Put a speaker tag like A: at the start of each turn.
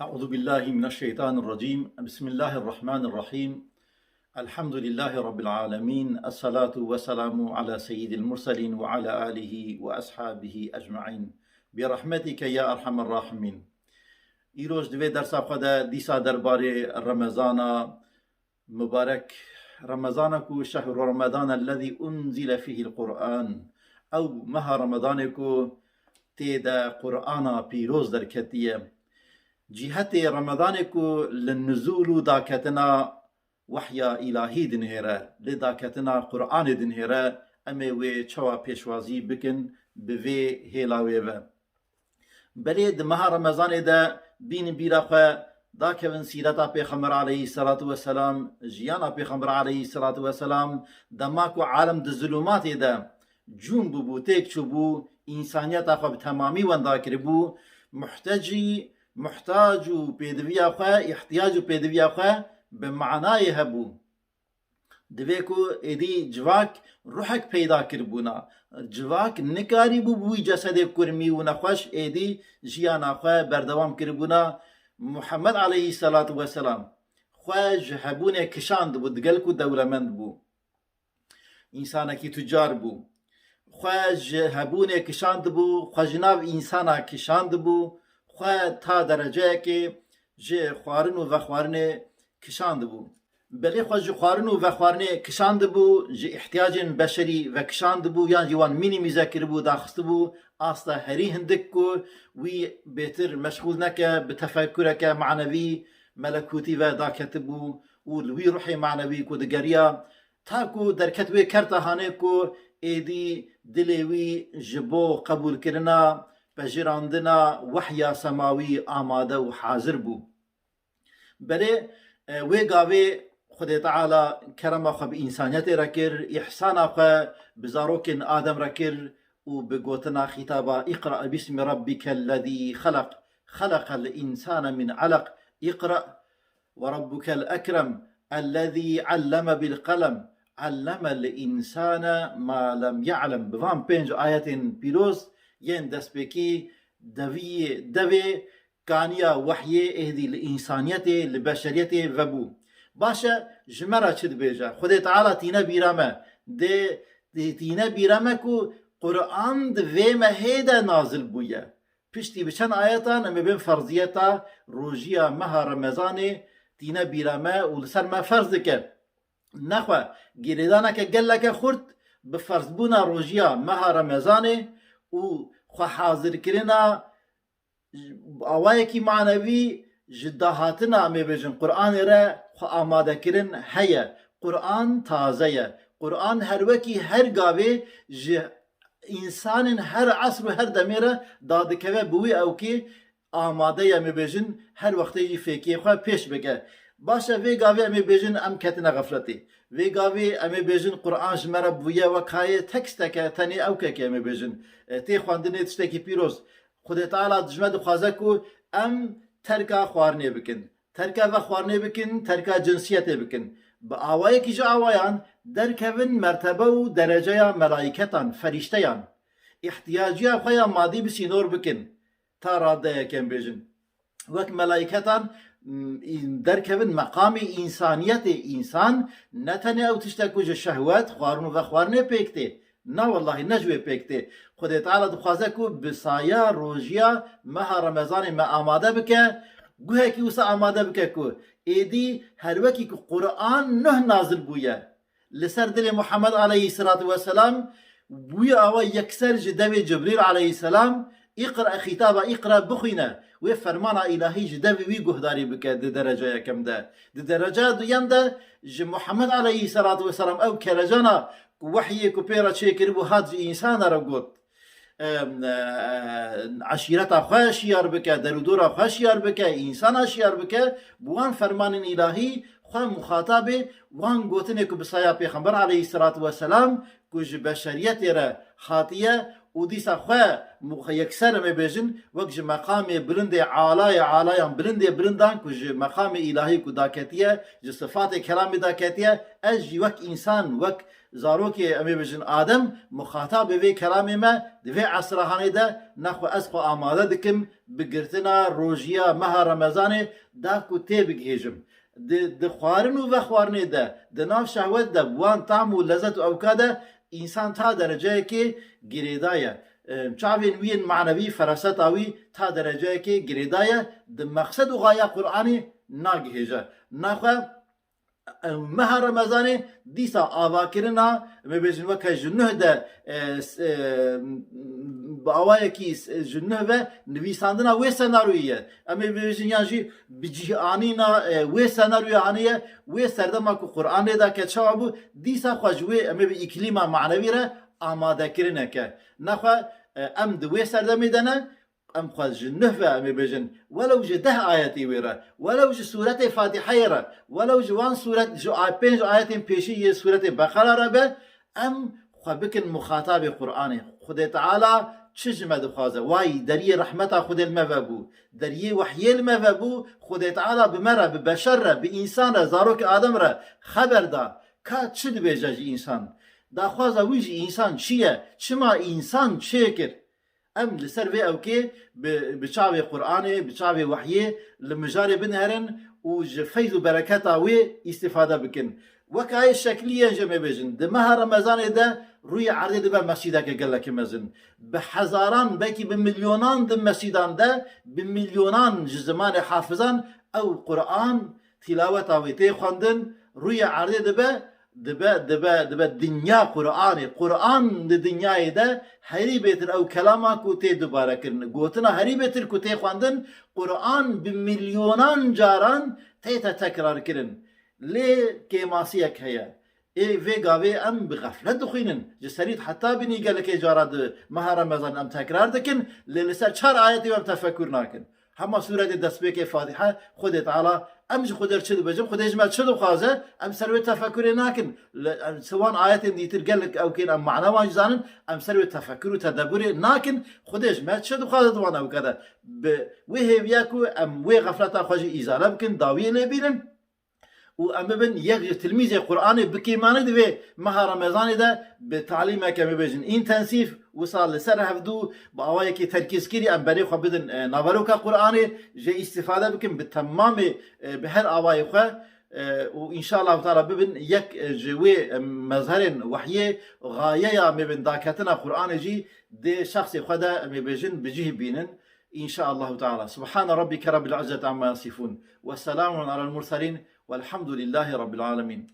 A: أعوذ بالله من الشيطان الرجيم. بسم الله الرحمن الرحيم. الحمد لله رب العالمين. الصلاة والسلام على سيد المرسلين وعلى آله وأصحابه أجمعين برحمتك يا أرحم الراحمين. إيروج دوي درسا خدا ديسا درباري رمضان مبارك. رمضانكو شهر رمضان الذي أنزل فيه القرآن أو مها رمضانكو تيدا قرآن بيروز دركتية جهت رمضان کو للنزول داكتنا وحيا إلهي دنهره لداكتنا قرآن دنهره أمي وي چوا پیشوازی بکن بوی هیلاوی و بلی دمها رمضان ده بین بیرا خو دا کون سیرتا پیغمبر علیه الصلاة والسلام جیانا پیغمبر علیه الصلاة والسلام دماکو عالم د ظلمات ده جون بو تیک چو بو انسانیت خو تمامی وندا کربو محتاج و پیدویا خو احتیاج و پیدویا خو به معنای هبو دویکو ایدی جواک روحک پیدا کربونا جواک نکاری بو بوی جسد کرمی و نخوش ایدی جیانا خو بردوام کربونا محمد علیه الصلاة والسلام خو جهبون کشاند بو دگلکو دولمند بو انسان کی تجار بو خو جهبون کشاند بو خو جناب انسان کشاند بو خو تا درجه که جه خوارن و خوارن کشاند بو بلی خو جه خوارن و خوارن کشاند بو جه احتیاج بشری و کشاند بو یا جوان مینی میذکر بو داخست بو آستا هری هندک کو وی بهتر مشغول نکه به تفکر که معنوی ملکوتی و داکت بو و وی روحی معنوی کو دگریا تا کو درکت وی کرتهانه کو ایدی دلوی جبو قبول کرنا بجراندنا وحیا سماوی آماده و حاضر بو بله وی گاوی خدا تعالی کرم خو به انسانیت رکر احسان خو بزاروکن آدم رکر و بگوتنا خطابا اقرأ باسم ربك الذي خلق الإنسان من علق اقرأ وربك الأكرم الذي علم بالقلم علم الإنسان ما لم يعلم بفهم بينج آيات بيروز ين دسبكي دوي كانيا وحي اهدي الانسانيت البشريت وبو باشا جمرة چد بيجا خدا تعالى تينا بيرامه دي تينا بيرامه كو قرآن دوي مهيدا نازل بويا پشتی بچن آياتان اما بين فرضيتا روجيا مها رمضان تينا بيرامه ولسر ما فرض که نخوة گیردانا که گلک خورد بفرض بونا روجيا مها رمضان و خو حاضر کرنا اوای کی معنوی جداهاتنا می بجن قرآن را خو آماده کرن هيا قرآن تازه قرآن هر وکی هر گاوی انسان هر عصر و هر دمیره داده که بوی او کی آماده می بجن هر وقتی فیکی خو پیش بگه باشه وی گاوی می بجن ام کتنا غفلتی وی گاوی امی بجن قرآن جمره بویا و کای تکست که تنی او که امی بجن تی خواندنی تشتکی پیروز خدا تعالی دجمد خوازه کو ام ترکا خوارنه بکن ترکا و خوارنه بکن ترکا جنسیت بکن با آوایی که جا آوایان در کون مرتبه و درجه ملائکتان فرشتیان احتیاجی خویا مادی بسینور بکن تا راده کم بجن وک ملائکتان در کون مقام انسانیت انسان نتنه او تشتکو جا شهوت خوارن و خوارنه پیکته نه والله نجوه پیکته خدا تعالی دخوازه کو بسایا روژیا مها رمضان ما آماده بکه گوه کی وسا آماده بکه کو ایدی هر وکی که قرآن نه نازل بویه لسر دل محمد علیه الصلاة والسلام بویه آوا یکسر جدوی جبریل علیه السلام اقرأ خطابا اقرأ بخوینه و فرمانا الهی جدوی وی گهداری بکه ده درجه یکم ده درجه دویم ده محمد علیه الصلاة والسلام او کرجانا وحي كوبيرا تشيكر بو هاد انسان رغوت عشيرتا خاشيار بك درودورا خاشيار بك انسان شيار بك بوان فرمان الهي خو مخاطب وان گوتنه کو بسایا پیغمبر علیه الصلاة والسلام کوج بشریت را خاطیه و دیسا خو يكسر ما بيجن وقت مقام بلند عالايا بلندان كج مقام إلهي كداكتية ج صفات كلام داكتية أجي وك إنسان وك زاروك أمي بيجن آدم مخاطب بي كلامي ما دفع عصرهاني ده نخو أسخو آماده دكم بقرتنا روجيا مها رمضاني داكو تيبك هجم د خوارن و خوارنه ده د ناف شهوت ده وان طعم و لذت و اوکاده انسان تا درجه که گریدایه چاوین وین معنوی فراست آوی تا درجه که گریدایه د مقصد و غایه قرآنی ناگهجه نخواه مها رمضاني ديسا آواكرنا مبيجن وكا جنه ده باوايكي جنه و نويساندنا وي سنارويه اما بيجن ياجي بجيانينا وي سنارويه انيه وي سردما كو قران ده كچابو ديسا خوجوي اما باقليما معنوي را آماده كرنه که نخوا ام دوي سردمي دنا ام خواز جنه و ام بيجن ولو ج 10 آياتي ويرا ولو ج سورة فاتحة يرا ولو جوان سورة جو 5 آيات پیشی سورة بقرة ربه ام خو بكن مخاطب قرآن خدا تعالى چجمه دخوازه واي دري رحمته خدا المفبو دري وحي المفبو خدا تعالى بمره ببشر بإنسان زاروك آدم را خبر دا که چد بيجاج إنسان دا خوازه ويج إنسان چيه چما إنسان چه كر ام لسر في اوكي بشعب قرآن بشعب وحيه لمجاري بنهرن وجفيذ بركاته وي استفاده بكن وكاي الشكليه جمع بجن دمها رمضان ده روي عرض دبا مسجدك قال لك مزن بحزاران بكي بمليونان دم مسجدان ده بمليونان زمان حافظان او قرآن تلاوه ويتي خواندن روي عرض دبا دنیا قرآن دنیای ده هری بهتر او کلاما کو تی دوباره کرن گوتنا هری بهتر کو تی خواندن قرآن بمليونان جاران تی تکرار کرن لی کیماسیک هیا ای وی گاوی ام بغفلت دخینن جسرید حتی بینی گلک جارد ماه رمضان ام تکرار دکن لی لسر 4 آیتی ام تفکر ناکن همه سوره دستبیک فاتحه خود تعالی امج خودر چه بجم خود اجمال چه خوازه ام سروي تفکر ناکن سواء آیت دیتر گلک او کین ام معنا ما جانن ام سروي تفکر و تدبر ناکن خود اجمال چه خوازه دوان او کده وهي بياكو ام وي غفلتا خوجي ازاله بكن داوي لبينن و ام بن یک تلميذ قرآن بكيمان دي مها رمضان ده بتعليمه كم بيجن انتنسيف وصل لسر هفدو باواي كي تركيز كيري ام بري خو بدن نابروكا قرآن جي استفاده بكم بالتمام بهر اواي خو وان شاء الله تعالى ببن يك جوي مظهر وحيه غايه مبن داكتنا قرآن جي دي شخص خدا مبيجن بجيه بينن ان شاء الله تعالى سبحان ربك رب العزة عما يصفون والسلام على المرسلين والحمد لله رب العالمين.